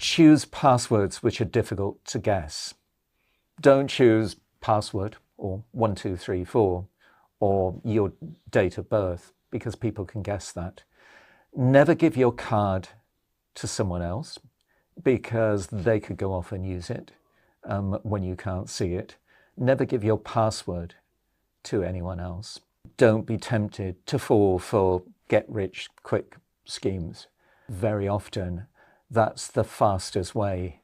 choose passwords which are difficult to guess. Don't choose password or 1234 or your date of birth, because people can guess that. Never give your card to someone else, because they could go off and use it when you can't see it. Never give your password to anyone else. Don't be tempted to fall for get-rich-quick schemes. Very often, that's the fastest way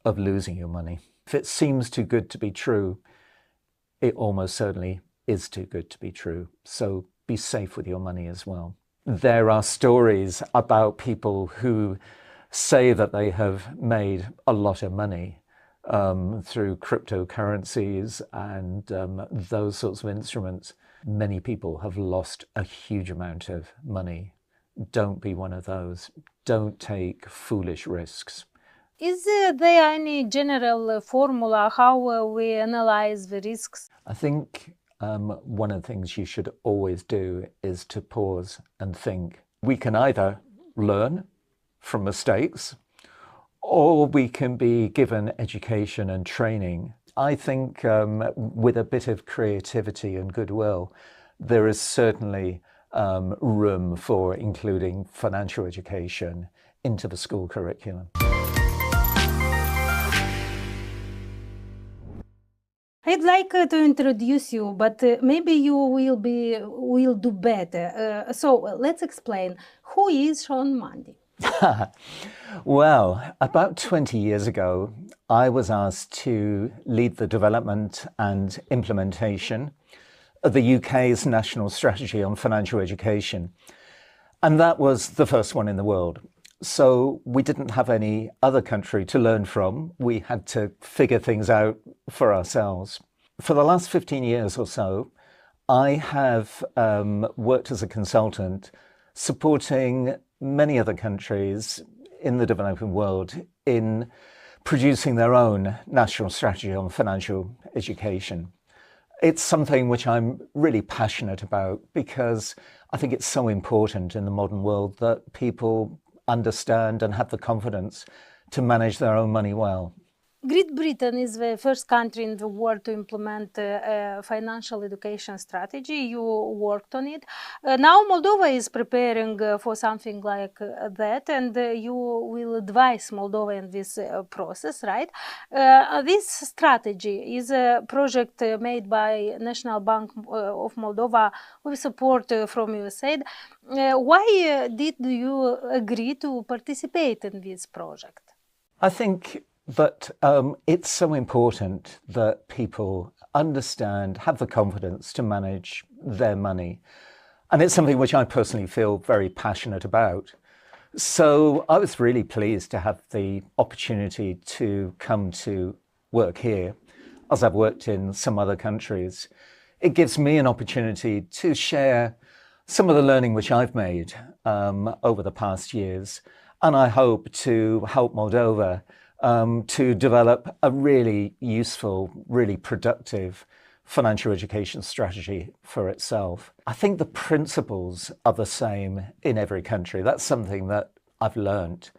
of losing your money. If it seems too good to be true, it almost certainly is too good to be true. So be safe with your money as well. There are stories about people who say that they have made a lot of money through cryptocurrencies and those sorts of instruments. Many people have lost a huge amount of money. Don't be one of those. Don't take foolish risks. Is there any general formula how we analyze the risks? I think one of the things you should always do is to pause and think. We can either learn from mistakes, or we can be given education and training. I think with a bit of creativity and goodwill, there is certainly room for including financial education into the school curriculum. I'd like to introduce you, but maybe you will do better. So let's explain. Who is Shaun Mundy? Well, about 20 years ago, I was asked to lead the development and implementation of the UK's national strategy on financial education. And that was the first one in the world. So we didn't have any other country to learn from. We had to figure things out for ourselves. For the last 15 years or so, I have worked as a consultant supporting many other countries in the developing world in producing their own national strategy on financial education. It's something which I'm really passionate about because I think it's so important in the modern world that people understand and have the confidence to manage their own money well. Great Britain is the first country in the world to implement a financial education strategy. You worked on it. Now Moldova is preparing for something like that, and you will advise Moldova in this process, right? This strategy is a project made by National Bank of Moldova with support from USAID. Why did you agree to participate in this project? I think that it's so important that people understand, have the confidence to manage their money. And it's something which I personally feel very passionate about. So I was really pleased to have the opportunity to come to work here, as I've worked in some other countries. It gives me an opportunity to share some of the learning which I've made over the past years. And I hope to help Moldova to develop a really useful, really productive financial education strategy for itself. I think the principles are the same in every country. That's something that I've learned.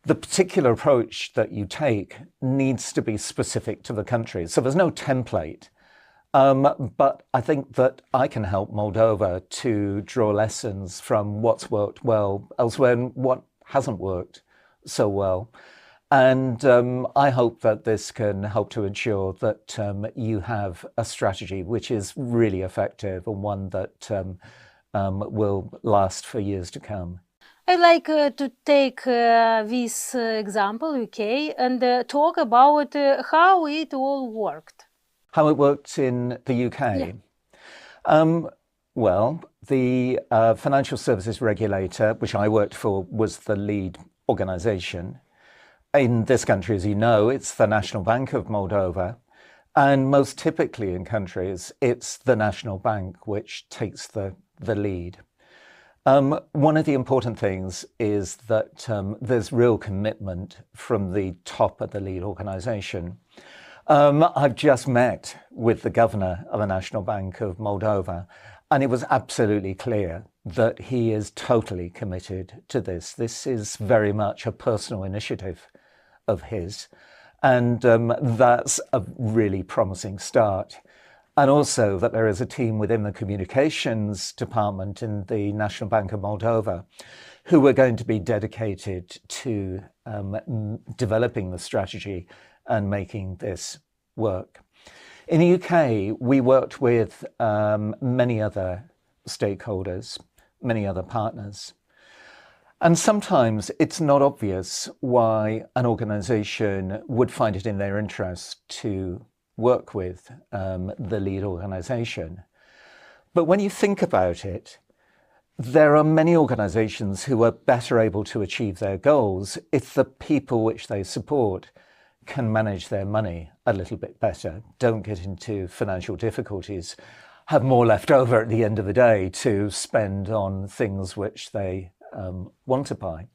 The particular approach that you take needs to be specific to the country. So there's no template. But I think that I can help Moldova to draw lessons from what's worked well elsewhere and what hasn't worked so well. And I hope that this can help to ensure that you have a strategy which is really effective and one that will last for years to come. I like to take this example, UK, and talk about how it all worked. How it worked in the UK? Yeah. Well, the Financial Services Regulator, which I worked for, was the lead organisation. In this country, as you know, it's the National Bank of Moldova. And most typically in countries, it's the National Bank which takes the lead. One of the important things is that there's real commitment from the top of the lead organisation. I've just met with the governor of the National Bank of Moldova, and it was absolutely clear that he is totally committed to this. This is very much a personal initiative of his. And that's a really promising start. And also that there is a team within the communications department in the National Bank of Moldova who are going to be dedicated to developing the strategy and making this work. In the UK, we worked with many other stakeholders, many other partners. And sometimes it's not obvious why an organisation would find it in their interest to work with the lead organisation. But when you think about it, there are many organisations who are better able to achieve their goals if the people which they support can manage their money a little bit better, don't get into financial difficulties, have more left over at the end of the day to spend on things which they want to buy.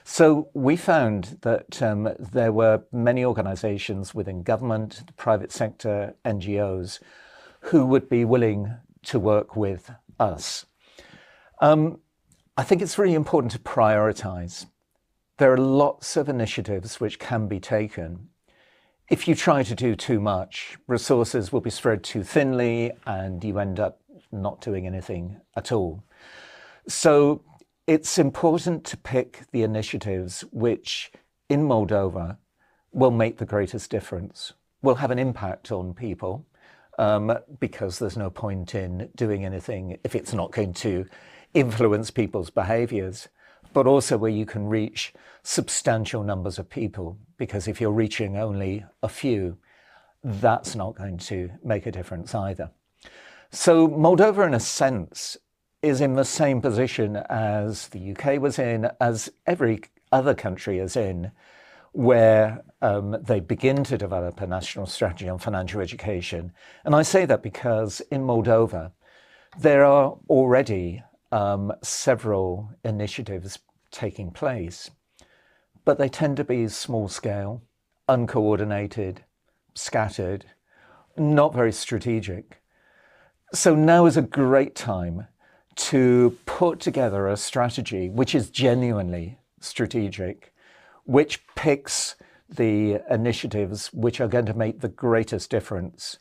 So we found that there were many organisations within government, the private sector, NGOs, who would be willing to work with us. I think it's really important to prioritise. There are lots of initiatives which can be taken. If you try to do too much, resources will be spread too thinly and you end up not doing anything at all. So it's important to pick the initiatives which in Moldova will make the greatest difference, will have an impact on people, because there's no point in doing anything if it's not going to influence people's behaviours, but also where you can reach substantial numbers of people, because if you're reaching only a few, that's not going to make a difference either. So Moldova, in a sense, is in the same position as the UK was in, as every other country is in, where they begin to develop a national strategy on financial education. And I say that because in Moldova, there are already several initiatives taking place, but they tend to be small scale, uncoordinated, scattered, not very strategic. So now is a great time to put together a strategy which is genuinely strategic, which picks the initiatives which are going to make the greatest difference,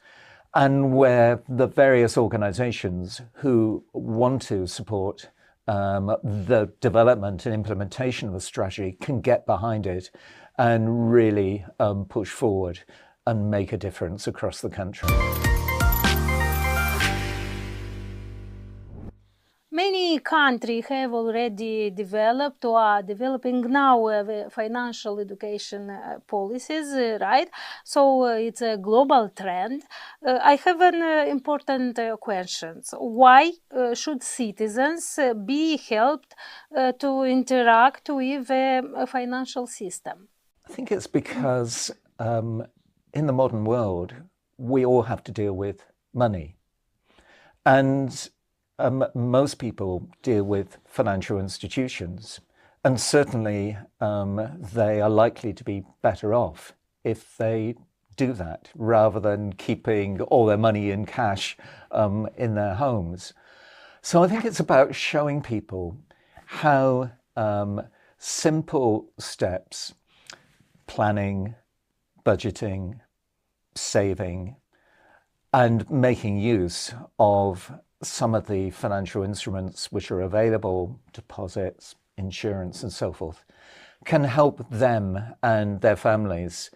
and where the various organisations who want to support the development and implementation of the strategy can get behind it and really push forward and make a difference across the country. Many countries have already developed or are developing now financial education policies, right? So it's a global trend. I have an important question. Why should citizens be helped to interact with a financial system? I think it's because in the modern world, we all have to deal with money. And most people deal with financial institutions, and certainly they are likely to be better off if they do that rather than keeping all their money in cash in their homes. So I think it's about showing people how simple steps, planning, budgeting, saving, and making use of some of the financial instruments which are available, deposits, insurance and so forth, can help them and their families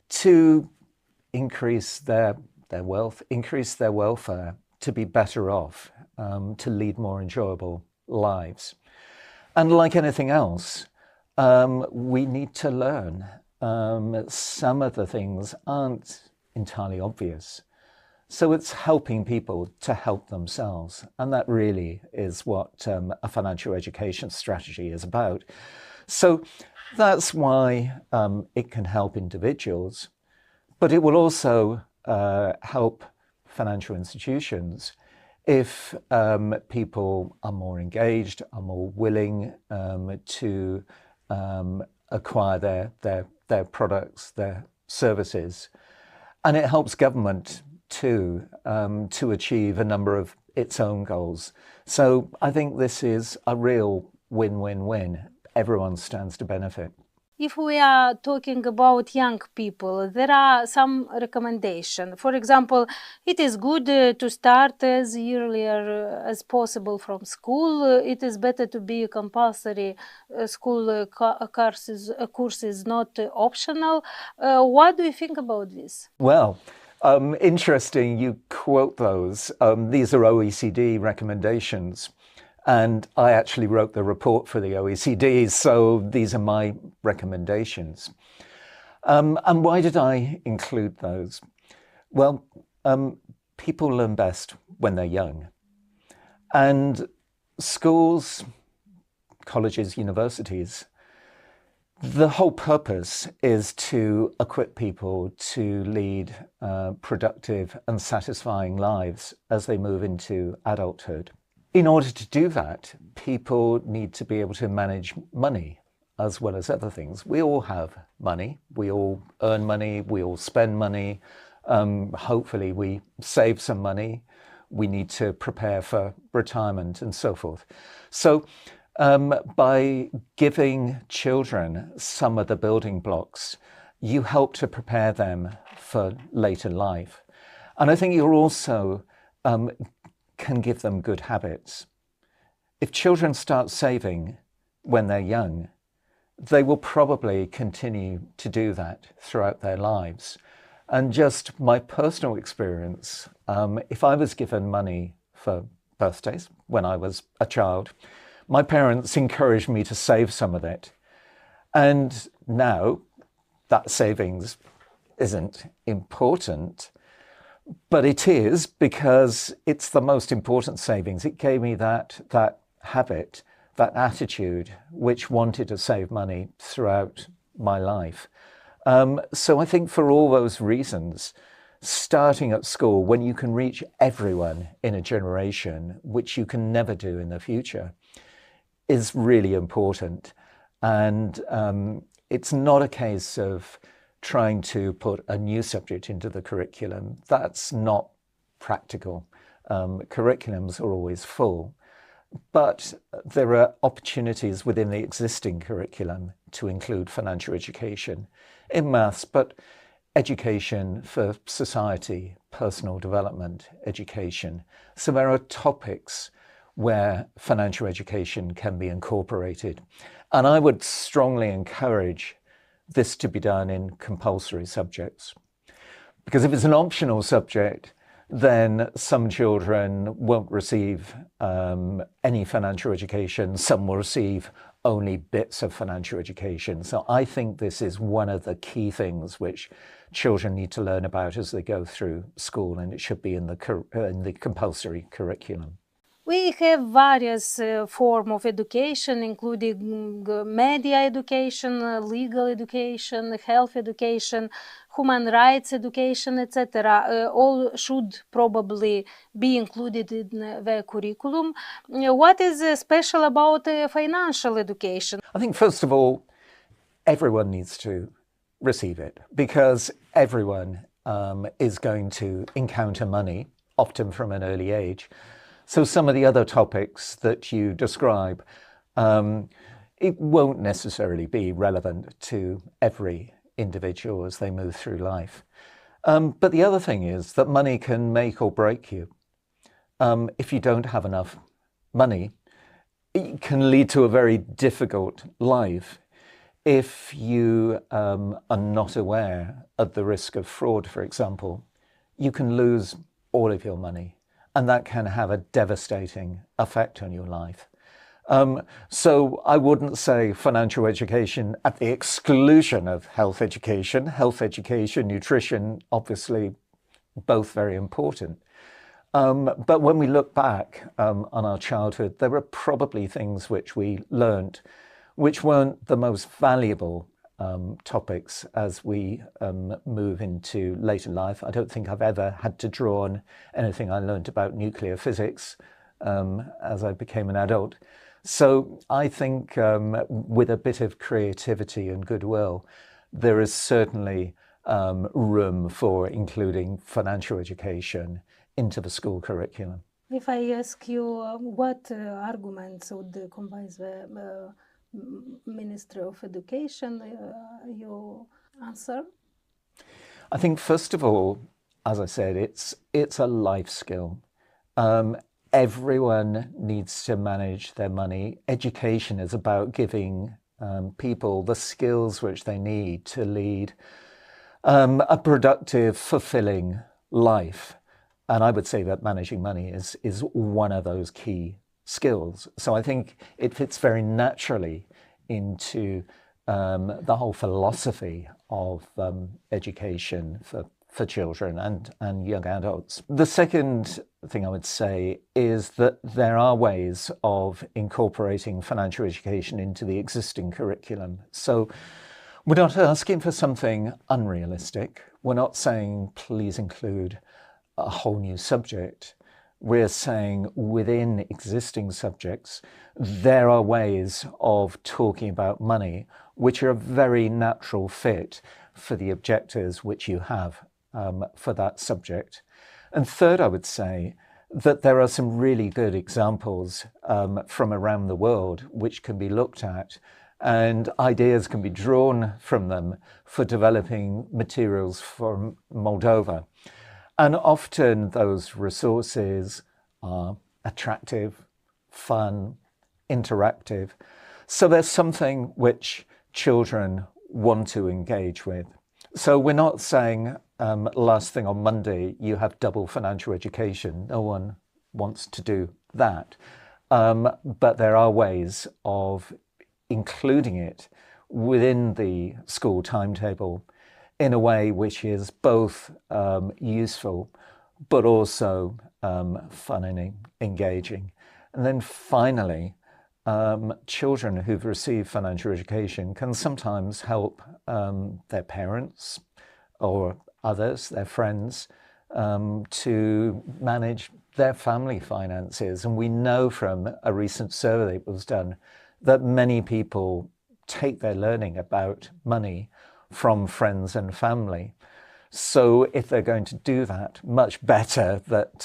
to increase their wealth, increase their welfare, to be better off, to lead more enjoyable lives. And like anything else, we need to learn. Some of the things aren't entirely obvious. So it's helping people to help themselves. And that really is what a financial education strategy is about. So that's why it can help individuals, but it will also help financial institutions if people are more engaged, are more willing to acquire their products, their services. And it helps government to achieve a number of its own goals. So I think this is a real win-win-win. Everyone stands to benefit. If we are talking about young people, there are some recommendations. For example, it is good to start as earlier as possible from school. It is better to be compulsory school courses, not optional. What do you think about this? Well, interesting you quote those. These are OECD recommendations. And I actually wrote the report for the OECD, so these are my recommendations. And why did I include those? Well, people learn best when they're young. And schools, colleges, universities, the whole purpose is to equip people to lead productive and satisfying lives as they move into adulthood. In order to do that, people need to be able to manage money as well as other things. We all have money. We all earn money. We all spend money. Hopefully we save some money. We need to prepare for retirement and so forth. So by giving children some of the building blocks, you help to prepare them for later life. And I think you're also can give them good habits. If children start saving when they're young, they will probably continue to do that throughout their lives. And just my personal experience, if I was given money for birthdays when I was a child, my parents encouraged me to save some of it. And now that savings isn't important, but it is because it's the most important savings. It gave me that habit, that attitude, which wanted to save money throughout my life. So I think for all those reasons, starting at school when you can reach everyone in a generation, which you can never do in the future, is really important. And it's not a case of trying to put a new subject into the curriculum. That's not practical. Curriculums are always full, but there are opportunities within the existing curriculum to include financial education in maths, but education for society, personal development, education. So there are topics where financial education can be incorporated. And I would strongly encourage this to be done in compulsory subjects. Because if it's an optional subject, then some children won't receive any financial education. Some will receive only bits of financial education. So I think this is one of the key things which children need to learn about as they go through school, and it should be in the compulsory curriculum. We have various forms of education, including media education, legal education, health education, human rights education, etc. All should probably be included in the curriculum. What is special about financial education? I think, first of all, everyone needs to receive it, because everyone is going to encounter money, often from an early age. So some of the other topics that you describe, it won't necessarily be relevant to every individual as they move through life. But the other thing is that money can make or break you. If you don't have enough money, it can lead to a very difficult life. If you are not aware of the risk of fraud, for example, you can lose all of your money. And that can have a devastating effect on your life. So I wouldn't say financial education at the exclusion of health education. Health education, nutrition, obviously both very important. But when we look back on our childhood, there were probably things which we learned which weren't the most valuable topics as we move into later life. I don't think I've ever had to draw on anything I learned about nuclear physics as I became an adult. So I think with a bit of creativity and goodwill, there is certainly room for including financial education into the school curriculum. If I ask you what arguments would convince the Ministry of Education, you answer? I think, first of all, as I said, it's a life skill. Everyone needs to manage their money. Education is about giving people the skills which they need to lead a productive, fulfilling life. And I would say that managing money is one of those key skills. So I think it fits very naturally into the whole philosophy of education for children and young adults. The second thing I would say is that there are ways of incorporating financial education into the existing curriculum. So we're not asking for something unrealistic. We're not saying, please include a whole new subject. We're saying within existing subjects, there are ways of talking about money which are a very natural fit for the objectives which you have for that subject. And third, I would say that there are some really good examples from around the world which can be looked at, and ideas can be drawn from them for developing materials for Moldova. And often those resources are attractive, fun, interactive. So there's something which children want to engage with. So we're not saying last thing on Monday, you have double financial education. No one wants to do that. But there are ways of including it within the school timetable in a way which is both useful, but also fun and engaging. And then finally, children who've received financial education can sometimes help their parents or others, their friends, to manage their family finances. And we know from a recent survey that was done that many people take their learning about money from friends and family. So if they're going to do that, much better that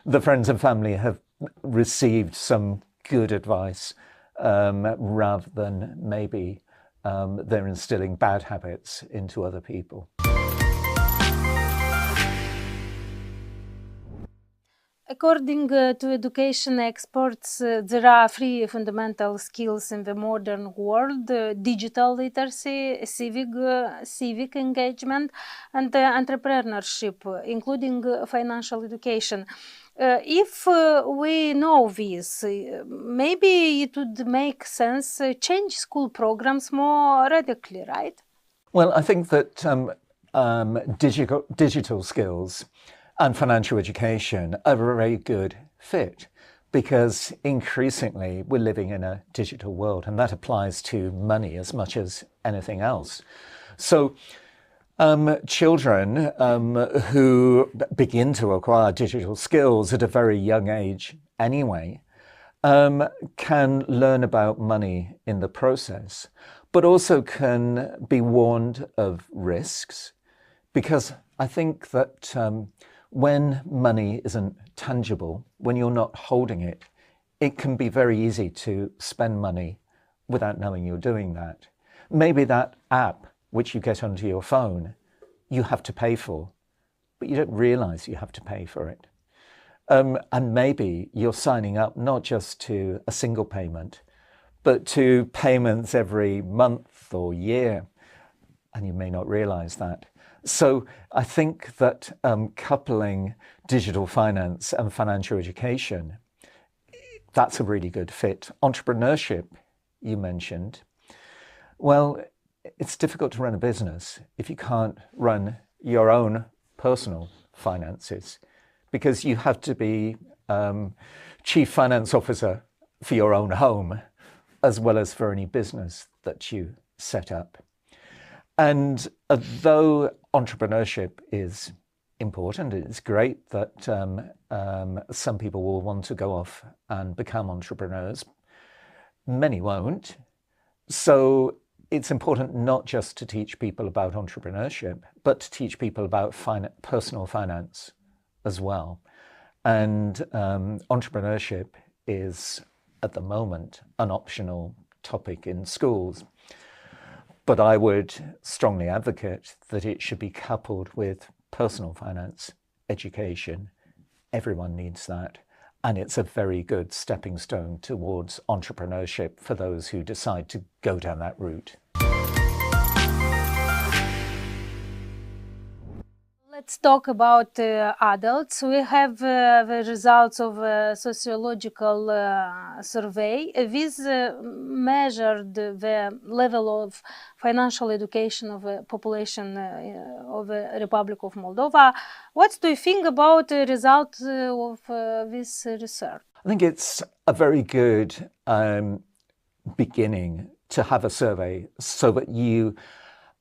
the friends and family have received some good advice rather than maybe they're instilling bad habits into other people. According to education experts, there are three fundamental skills in the modern world: digital literacy, civic engagement, and entrepreneurship, including financial education. If we know this, maybe it would make sense change school programs more radically, right? Well, I think that digital skills and financial education are a very good fit, because increasingly we're living in a digital world, and that applies to money as much as anything else. So children who begin to acquire digital skills at a very young age anyway can learn about money in the process, but also can be warned of risks, because I think that when money isn't tangible, when you're not holding it, it can be very easy to spend money without knowing you're doing that. Maybe that app which you get onto your phone, you have to pay for, but you don't realize you have to pay for it. And maybe you're signing up not just to a single payment, but to payments every month or year, and you may not realize that. So I think that coupling digital finance and financial education, that's a really good fit. Entrepreneurship, you mentioned. Well, it's difficult to run a business if you can't run your own personal finances, because you have to be chief finance officer for your own home, as well as for any business that you set up. And though entrepreneurship is important, it's great that some people will want to go off and become entrepreneurs. Many won't. So it's important not just to teach people about entrepreneurship, but to teach people about personal finance as well. And entrepreneurship is, at the moment, an optional topic in schools. But I would strongly advocate that it should be coupled with personal finance, education. Everyone needs that. And it's a very good stepping stone towards entrepreneurship for those who decide to go down that route. Let's talk about adults. We have the results of a sociological survey. This measured the level of financial education of the population of the Republic of Moldova. What do you think about the result of this research? I think it's a very good beginning to have a survey so that you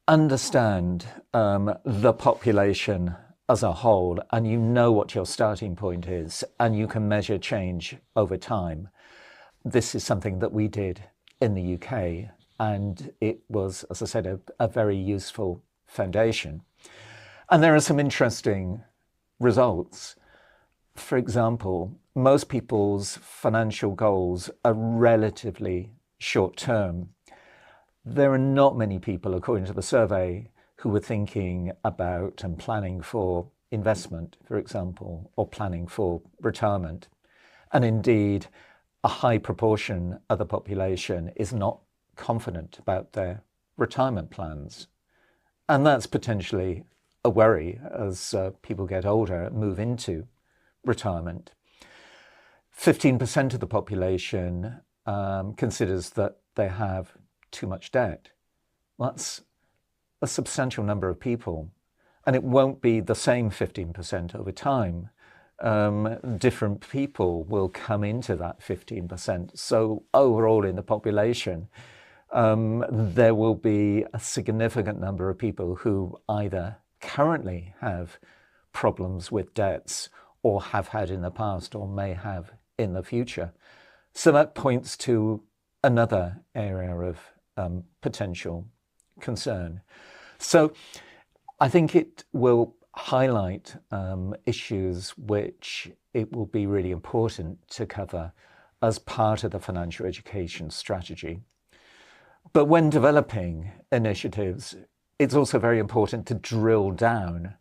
understand the population as a whole, and you know what your starting point is, and you can measure change over time. This is something that we did in the UK, and it was, as I said, a very useful foundation. And there are some interesting results. For example, most people's financial goals are relatively short-term. There are not many people, according to the survey, who were thinking about and planning for investment, for example, or planning for retirement. And indeed, a high proportion of the population is not confident about their retirement plans. And that's potentially a worry as people get older and move into retirement. 15% of the population considers that they have too much debt. Well, that's a substantial number of people, and it won't be the same 15% over time. Different people will come into that 15%. So overall in the population, there will be a significant number of people who either currently have problems with debts or have had in the past or may have in the future. So that points to another area of potential concern. So I think it will highlight issues which it will be really important to cover as part of the financial education strategy. But when developing initiatives, it's also very important to drill down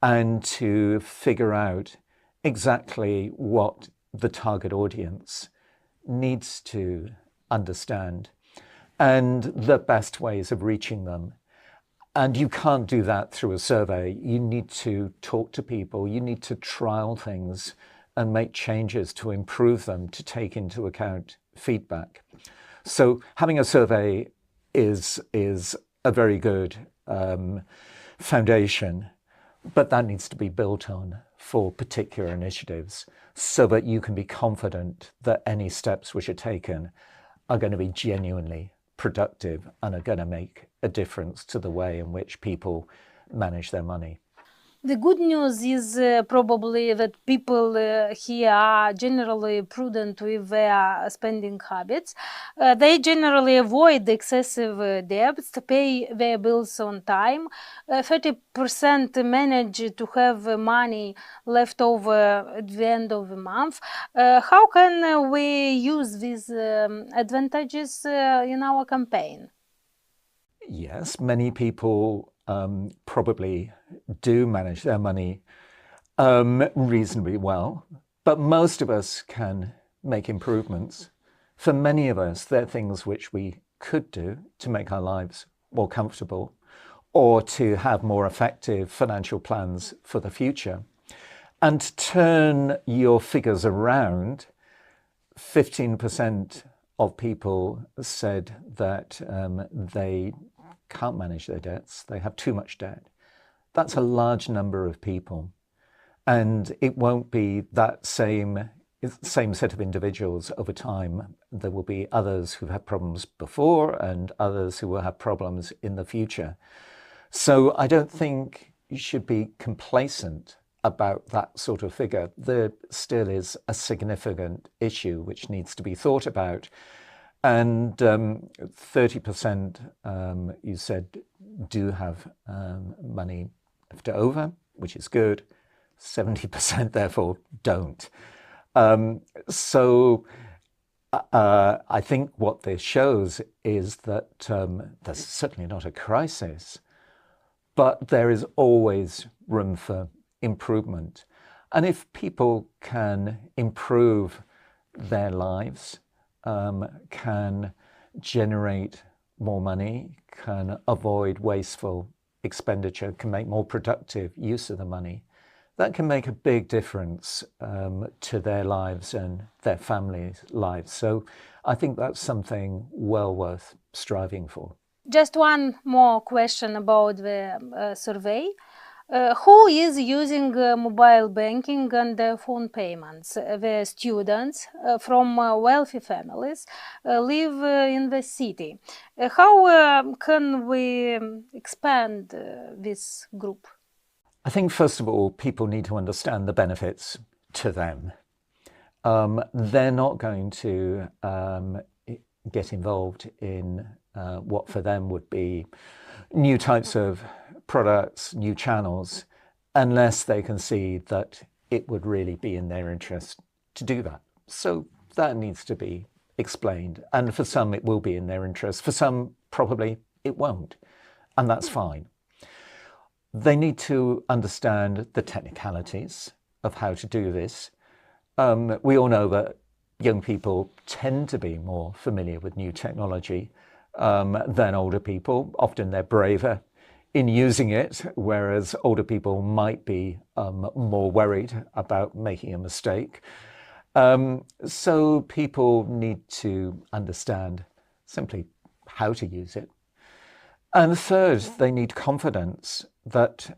and to figure out exactly what the target audience needs to understand and the best ways of reaching them. And you can't do that through a survey. You need to talk to people, you need to trial things and make changes to improve them, to take into account feedback. So having a survey is a very good foundation, but that needs to be built on for particular initiatives so that you can be confident that any steps which are taken are going to be genuinely productive and are going to make a difference to the way in which people manage their money. The good news is probably that people here are generally prudent with their spending habits. They generally avoid excessive debts, pay their bills on time. 30% manage to have money left over at the end of the month. How can we use these advantages in our campaign? Yes, many people probably do manage their money reasonably well, but most of us can make improvements. For many of us, there are things which we could do to make our lives more comfortable or to have more effective financial plans for the future. And to turn your figures around, 15% of people said that they can't manage their debts, they have too much debt. That's a large number of people. And it won't be that same set of individuals over time. There will be others who've had problems before and others who will have problems in the future. So I don't think you should be complacent about that sort of figure. There still is a significant issue which needs to be thought about. And 30%, you said, do have money left over, which is good. 70% therefore don't. So I think what this shows is that there's certainly not a crisis, but there is always room for improvement. And if people can improve their lives, can generate more money, can avoid wasteful expenditure, can make more productive use of the money, that can make a big difference to their lives and their families' lives. So I think that's something well worth striving for. Just one more question about the survey. Who is using mobile banking and phone payments? The students from wealthy families live in the city. How can we expand this group? I think, first of all, people need to understand the benefits to them. They're not going to get involved in what for them would be new types of products, new channels, unless they can see that it would really be in their interest to do that. So that needs to be explained. And for some, it will be in their interest. For some, probably it won't. And that's fine. They need to understand the technicalities of how to do this. We all know that young people tend to be more familiar with new technology than older people. Often they're braver in using it, whereas older people might be more worried about making a mistake. So people need to understand simply how to use it. And third, they need confidence that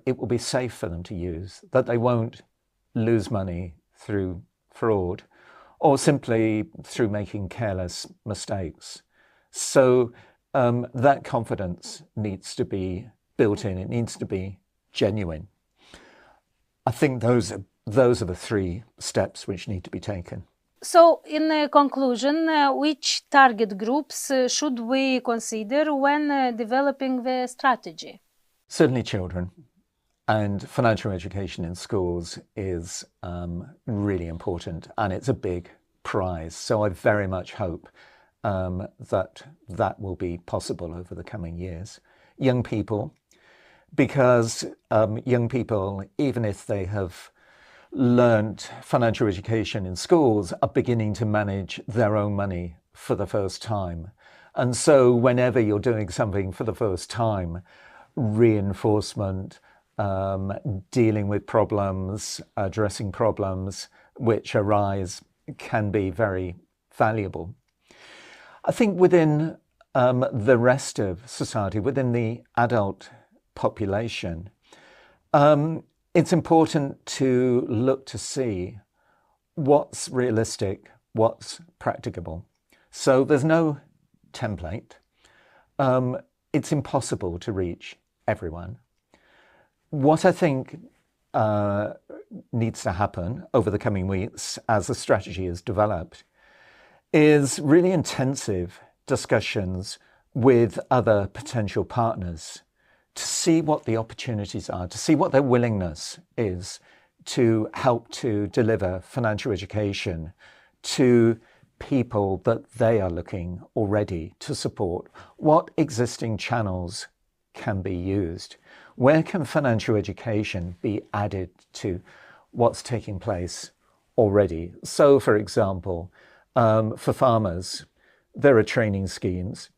it will be safe for them to use, that they won't lose money through fraud or simply through making careless mistakes. So that confidence needs to be built in. It needs to be genuine. I think those are the three steps which need to be taken. So, in conclusion, which target groups should we consider when developing the strategy? Certainly children. And financial education in schools is really important, and it's a big prize. So I very much hope that will be possible over the coming years. Young people, because young people, even if they have learned financial education in schools, are beginning to manage their own money for the first time. And so whenever you're doing something for the first time, reinforcement, dealing with problems, addressing problems which arise can be very valuable. I think within the rest of society, within the adult population, it's important to look to see what's realistic, what's practicable. So there's no template. It's impossible to reach everyone. What I think needs to happen over the coming weeks as the strategy is developed is really intensive discussions with other potential partners to see what the opportunities are, to see what their willingness is to help to deliver financial education to people that they are looking already to support. What existing channels can be used? Where can financial education be added to what's taking place already? So, for example, for farmers, there are training schemes.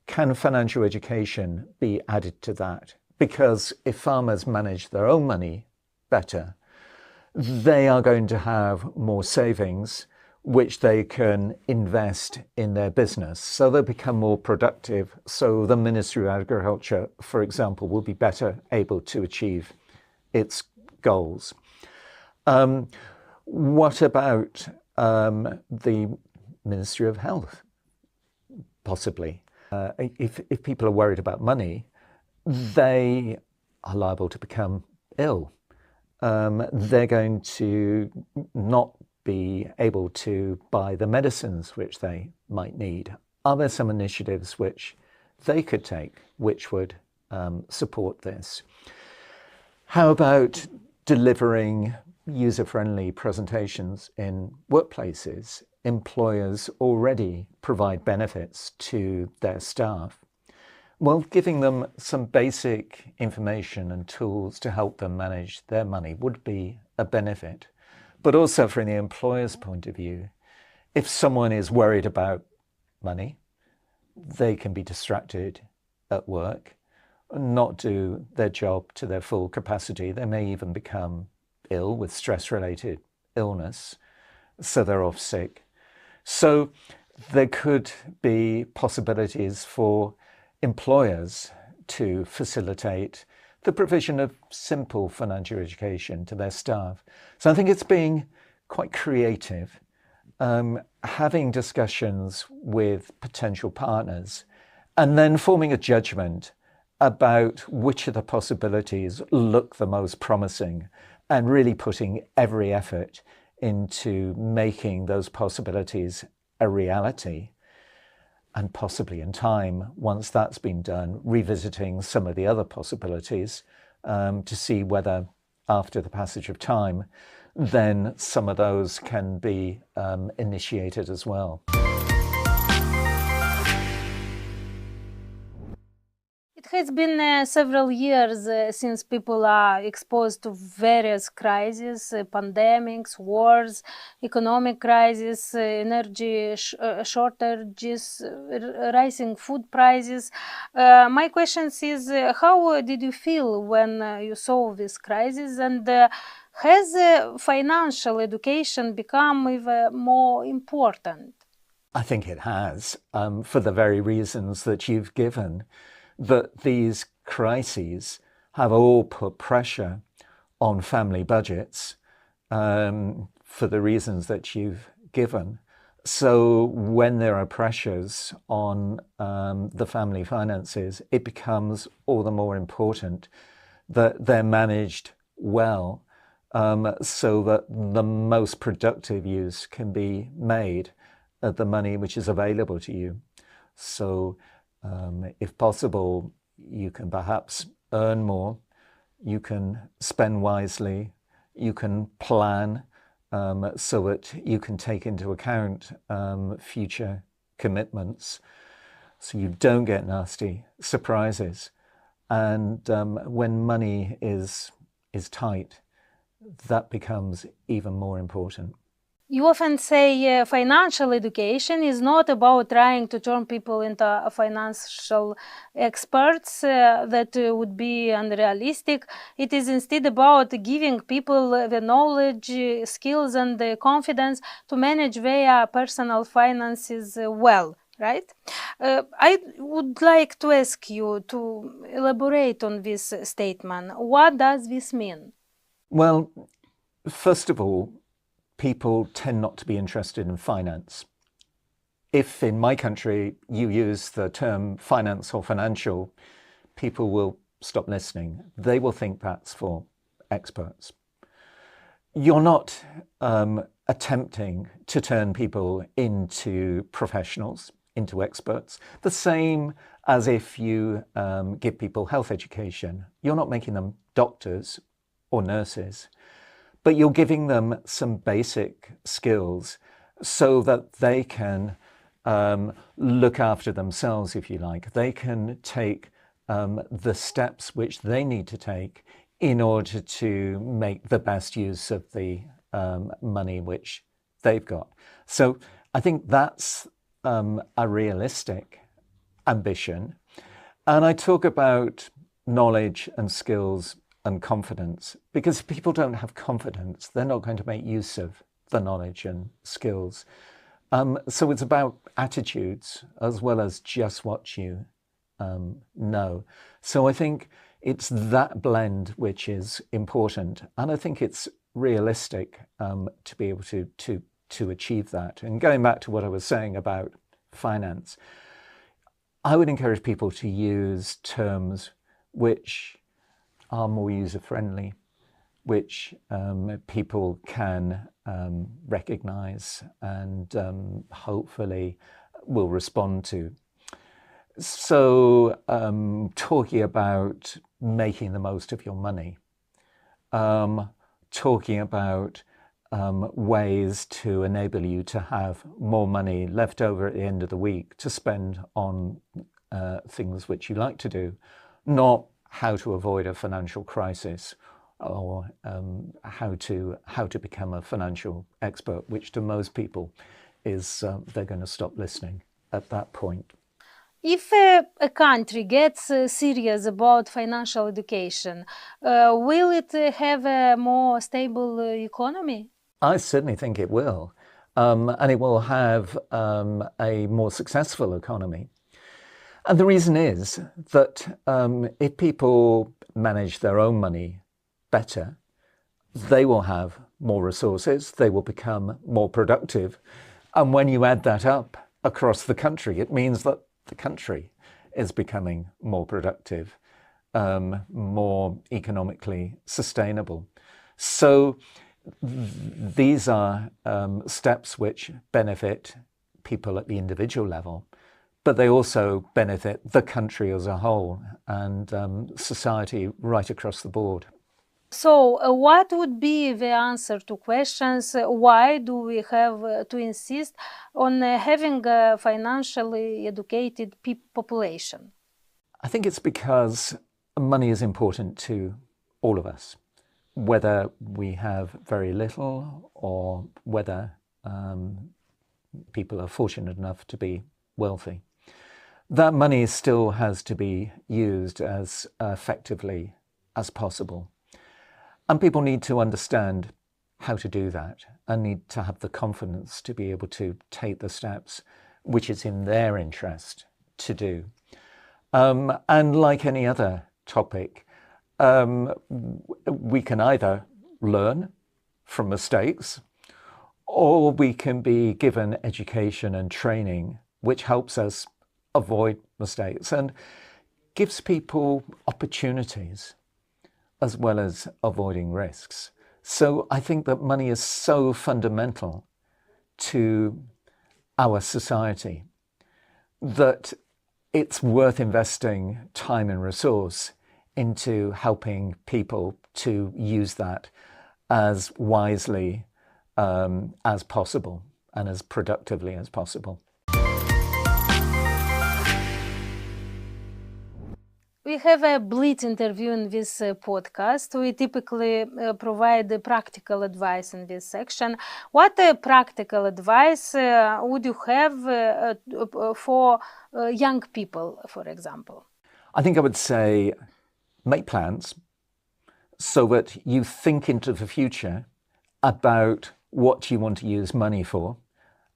Can financial education be added to that? Because if farmers manage their own money better, they are going to have more savings, which they can invest in their business. So they'll become more productive. So the Ministry of Agriculture, for example, will be better able to achieve its goals. What about the Ministry of Health? Possibly. If people are worried about money, they are liable to become ill. They're going to not be able to buy the medicines which they might need. Are there some initiatives which they could take which would support this? How about delivering user-friendly presentations in workplaces, employers already provide benefits to their staff. Well, giving them some basic information and tools to help them manage their money would be a benefit. But also from the employer's point of view, if someone is worried about money, they can be distracted at work and not do their job to their full capacity. They may even become ill with stress-related illness, so they're off sick. So there could be possibilities for employers to facilitate the provision of simple financial education to their staff. So I think it's being quite creative, having discussions with potential partners and then forming a judgment about which of the possibilities look the most promising and really putting every effort into making those possibilities a reality. And possibly in time, once that's been done, revisiting some of the other possibilities to see whether after the passage of time, then some of those can be initiated as well. It has been several years since people are exposed to various crises, pandemics, wars, economic crisis, energy shortages, rising food prices. My question is, how did you feel when you saw this crisis, and has financial education become even more important? I think it has, for the very reasons that you've given. That these crises have all put pressure on family budgets for the reasons that you've given. So when there are pressures on the family finances, it becomes all the more important that they're managed well so that the most productive use can be made of the money which is available to you. So if possible, you can perhaps earn more, you can spend wisely, you can plan so that you can take into account future commitments so you don't get nasty surprises. And when money is tight, that becomes even more important. You often say financial education is not about trying to turn people into financial experts. That would be unrealistic. It is instead about giving people the knowledge, skills, and the confidence to manage their personal finances well. Right? I would like to ask you to elaborate on this statement. What does this mean? Well, first of all, people tend not to be interested in finance. If in my country you use the term finance or financial, people will stop listening. They will think that's for experts. You're not attempting to turn people into professionals, into experts, the same as if you give people health education. You're not making them doctors or nurses, but you're giving them some basic skills so that they can look after themselves, if you like. They can take the steps which they need to take in order to make the best use of the money which they've got. So I think that's a realistic ambition. And I talk about knowledge and skills and confidence, because if people don't have confidence, they're not going to make use of the knowledge and skills. So it's about attitudes as well as just what you know. So I think it's that blend which is important, and I think it's realistic to be able to achieve that. And going back to what I was saying about finance, I would encourage people to use terms which are more user-friendly, which people can recognize and hopefully will respond to. So talking about making the most of your money, talking about ways to enable you to have more money left over at the end of the week to spend on things which you like to do, not how to avoid a financial crisis or how to become a financial expert, which to most people is they're going to stop listening at that point. If a country gets serious about financial education, will it have a more stable economy? I certainly think it will, and it will have a more successful economy. And the reason is that if people manage their own money better, they will have more resources, they will become more productive. And when you add that up across the country, it means that the country is becoming more productive, more economically sustainable. So these are steps which benefit people at the individual level, but they also benefit the country as a whole and society right across the board. So what would be the answer to questions? Why do we have to insist on having a financially educated population? I think it's because money is important to all of us, whether we have very little or whether people are fortunate enough to be wealthy. That money still has to be used as effectively as possible. And people need to understand how to do that and need to have the confidence to be able to take the steps which is in their interest to do. And like any other topic, we can either learn from mistakes or we can be given education and training which helps us avoid mistakes and gives people opportunities as well as avoiding risks. So I think that money is so fundamental to our society that it's worth investing time and resource into helping people to use that as wisely as possible and as productively as possible. We have a blitz interview in this podcast. We typically provide practical advice in this section. What practical advice would you have for young people, for example? I think I would say make plans so that you think into the future about what you want to use money for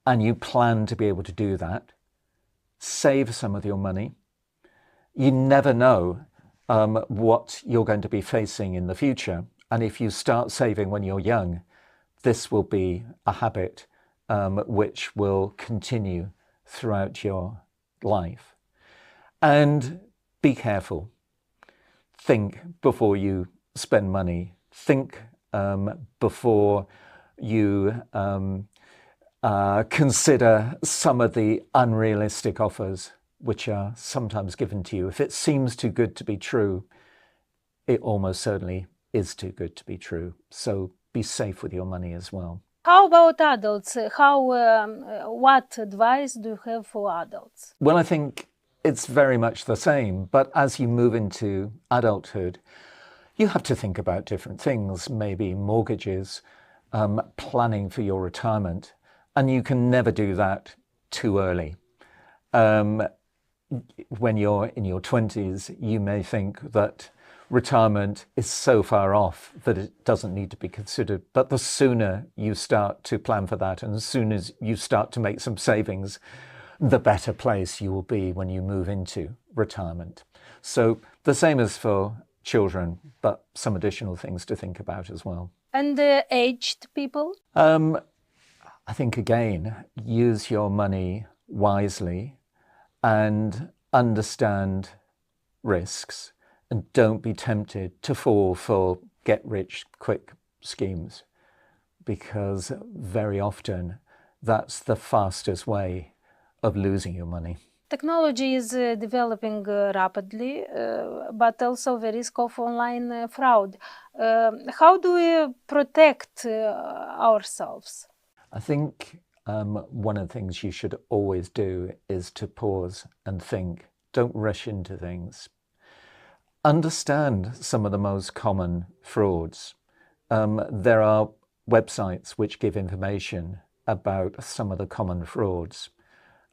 and you plan to be able to do that. Save some of your money. You never know what you're going to be facing in the future. And if you start saving when you're young, this will be a habit which will continue throughout your life. And be careful. Think before you spend money. Think before you consider some of the unrealistic offers which are sometimes given to you. If it seems too good to be true, it almost certainly is too good to be true. So be safe with your money as well. How about adults? What advice do you have for adults? Well, I think it's very much the same, but as you move into adulthood, you have to think about different things, maybe mortgages, planning for your retirement, and you can never do that too early. When you're in your 20s, you may think that retirement is so far off that it doesn't need to be considered. But the sooner you start to plan for that and as soon as you start to make some savings, the better place you will be when you move into retirement. So the same as for children, but some additional things to think about as well. And aged people? I think, again, use your money wisely and understand risks and don't be tempted to fall for get-rich-quick schemes because very often that's the fastest way of losing your money. Technology is developing rapidly, but also the risk of online fraud. How do we protect ourselves? I think one of the things you should always do is to pause and think. Don't rush into things. Understand some of the most common frauds. There are websites which give information about some of the common frauds.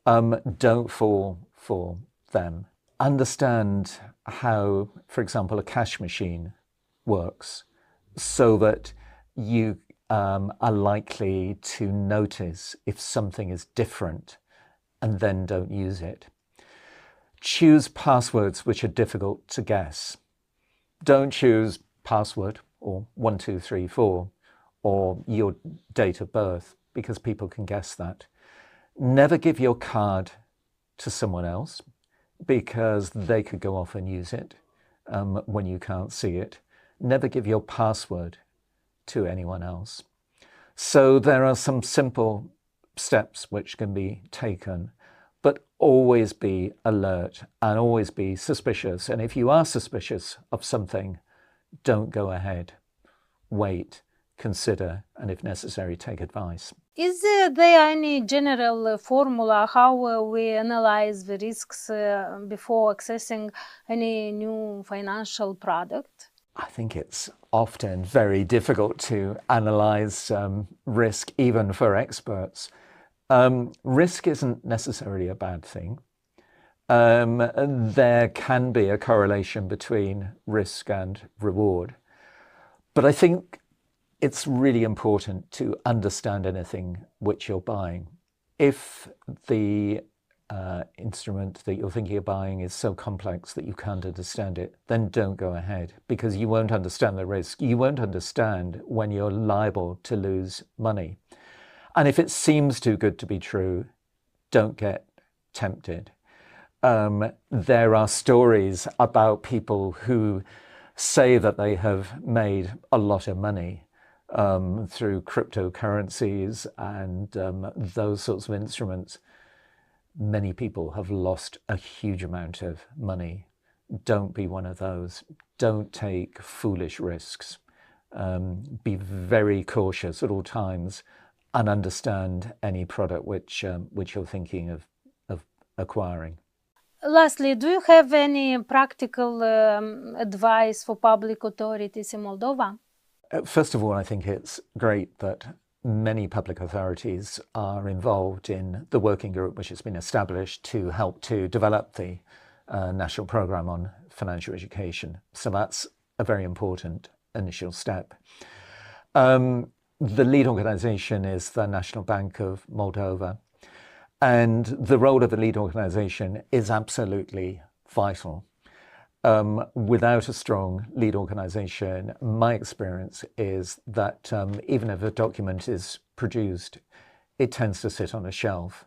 Don't fall for them. Understand how, for example, a cash machine works so that you are likely to notice if something is different and then don't use it. Choose passwords which are difficult to guess. Don't choose password or 1234 or your date of birth because people can guess that. Never give your card to someone else because they could go off and use it when you can't see it. Never give your password to anyone else. So there are some simple steps which can be taken, but always be alert and always be suspicious. And if you are suspicious of something, don't go ahead. Wait, consider, and if necessary, take advice. Is there any general formula how we analyze the risks before accessing any new financial product? I think it's often very difficult to analyze risk, even for experts. Risk isn't necessarily a bad thing. There can be a correlation between risk and reward. But I think it's really important to understand anything which you're buying. If the instrument that you're thinking of buying is so complex that you can't understand it, then don't go ahead because you won't understand the risk. You won't understand when you're liable to lose money. And if it seems too good to be true, don't get tempted. There are stories about people who say that they have made a lot of money through cryptocurrencies and those sorts of instruments. Many people have lost a huge amount of money. Don't be one of those. Don't take foolish risks. Be very cautious at all times and understand any product which you're thinking of acquiring. Lastly, do you have any practical advice for public authorities in Moldova? First of all, I think it's great that many public authorities are involved in the working group which has been established to help to develop the national programme on financial education. So that's a very important initial step. The lead organisation is the National Bank of Moldova, and the role of the lead organisation is absolutely vital. Without a strong lead organisation, my experience is that even if a document is produced, it tends to sit on a shelf.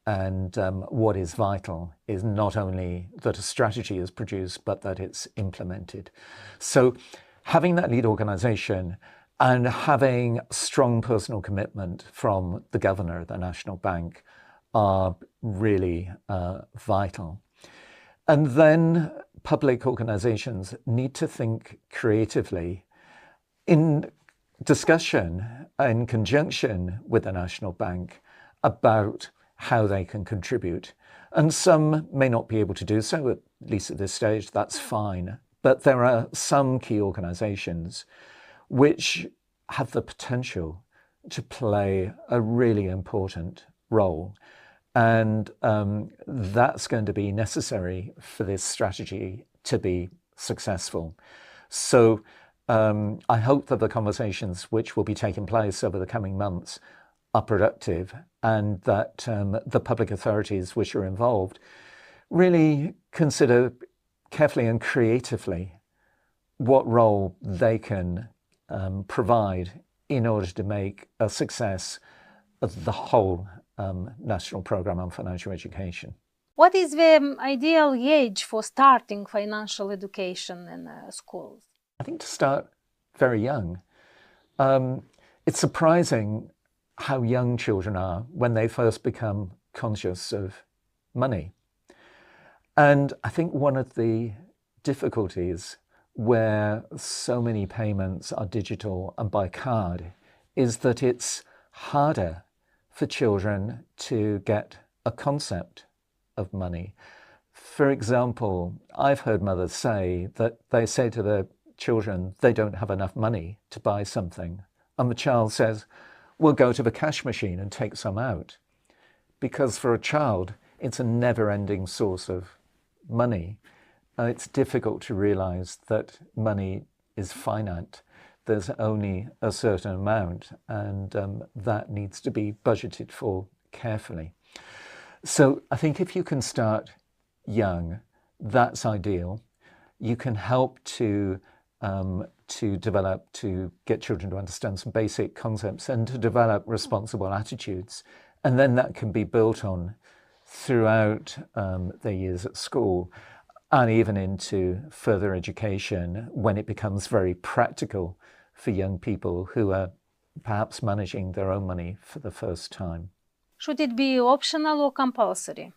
And what is vital is not only that a strategy is produced, but that it's implemented. So having that lead organisation and having strong personal commitment from the governor of the National Bank are really vital. And then public organisations need to think creatively in discussion, in conjunction with the National Bank, about how they can contribute. And some may not be able to do so, at least at this stage, that's fine. But there are some key organisations which have the potential to play a really important role. And that's going to be necessary for this strategy to be successful. So I hope that the conversations which will be taking place over the coming months are productive and that the public authorities which are involved really consider carefully and creatively what role they can provide in order to make a success of the whole national programme on financial education. What is the ideal age for starting financial education in schools? I think to start very young. It's surprising how young children are when they first become conscious of money. And I think one of the difficulties where so many payments are digital and by card is that it's harder for children to get a concept of money. For example, I've heard mothers say that they say to their children they don't have enough money to buy something, and the child says, "We'll go to the cash machine and take some out." Because for a child, it's a never-ending source of money. It's difficult to realize that money is finite. There's only a certain amount, and that needs to be budgeted for carefully. So I think if you can start young, that's ideal. You can help to develop, to get children to understand some basic concepts and to develop responsible attitudes. And then that can be built on throughout their years at school and even into further education when it becomes very practical for young people who are perhaps managing their own money for the first time. Should it be optional or compulsory?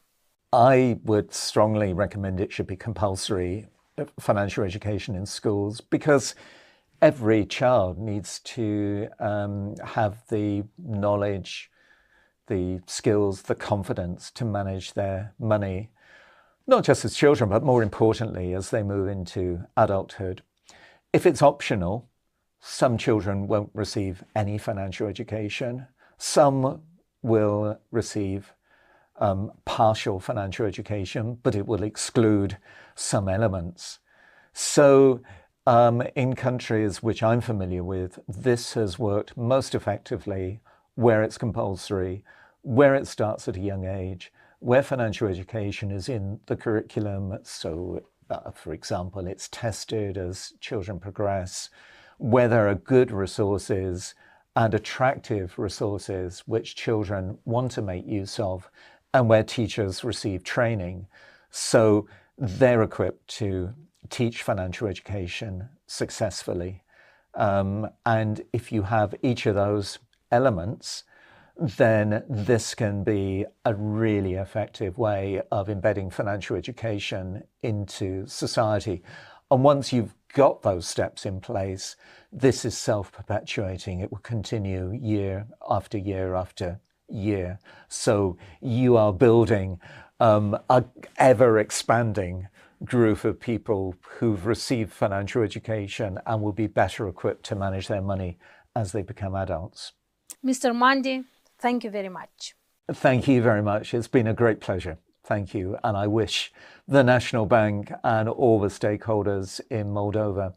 I would strongly recommend it should be compulsory financial education in schools, because every child needs to have the knowledge, the skills, the confidence to manage their money, not just as children, but more importantly, as they move into adulthood. If it's optional, some children won't receive any financial education. Some will receive partial financial education, but it will exclude some elements. So in countries which I'm familiar with, this has worked most effectively where it's compulsory, where it starts at a young age, where financial education is in the curriculum. So, for example, it's tested as children progress, where there are good resources and attractive resources which children want to make use of, and where teachers receive training. So they're equipped to teach financial education successfully. And if you have each of those elements, then this can be a really effective way of embedding financial education into society. And once you've got those steps in place, this is self-perpetuating. It will continue year after year after year. So you are building an ever-expanding group of people who've received financial education and will be better equipped to manage their money as they become adults. Mr. Mundy, thank you very much. Thank you very much. It's been a great pleasure. Thank you. And I wish the National Bank and all the stakeholders in Moldova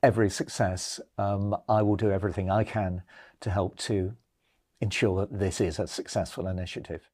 every success. I will do everything I can to help to ensure that this is a successful initiative.